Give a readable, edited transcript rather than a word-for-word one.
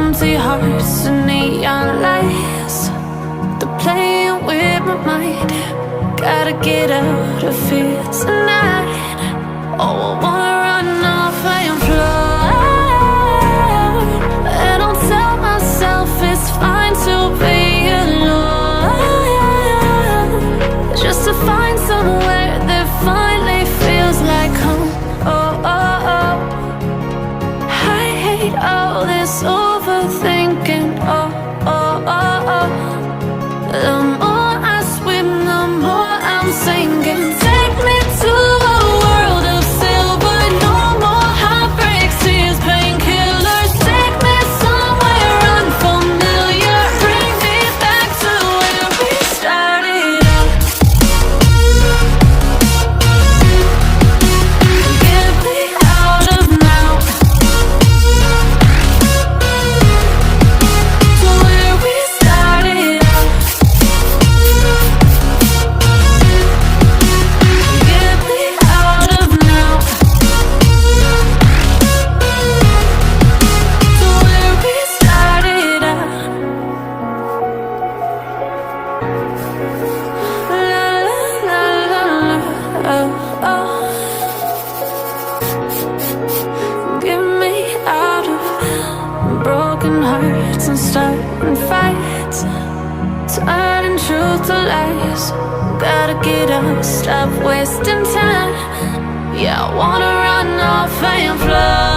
empty hearts and neon lights. They're playing with my mind. Gotta get out of here tonight. Oh, I wanna run off and fly. And I'll tell myself it's fine to be alone, just to find somewhere that finally feels like home. Oh, oh, oh. I hate all this overthinking. Oh, oh, oh, oh. The more I swim, the more I'm sinking. Take me to a world of silver. No more heartbreaks, tears, painkillers. Take me somewhere unfamiliar. Bring me back to where we started out. Get me out of now, to where we started out. Get me out of now, to where we started out. La la la la la, oh, oh. Get me out of broken hearts and starting fights, turning truth to lies. Gotta get up, stop wasting time. Yeah, I wanna run off and fly.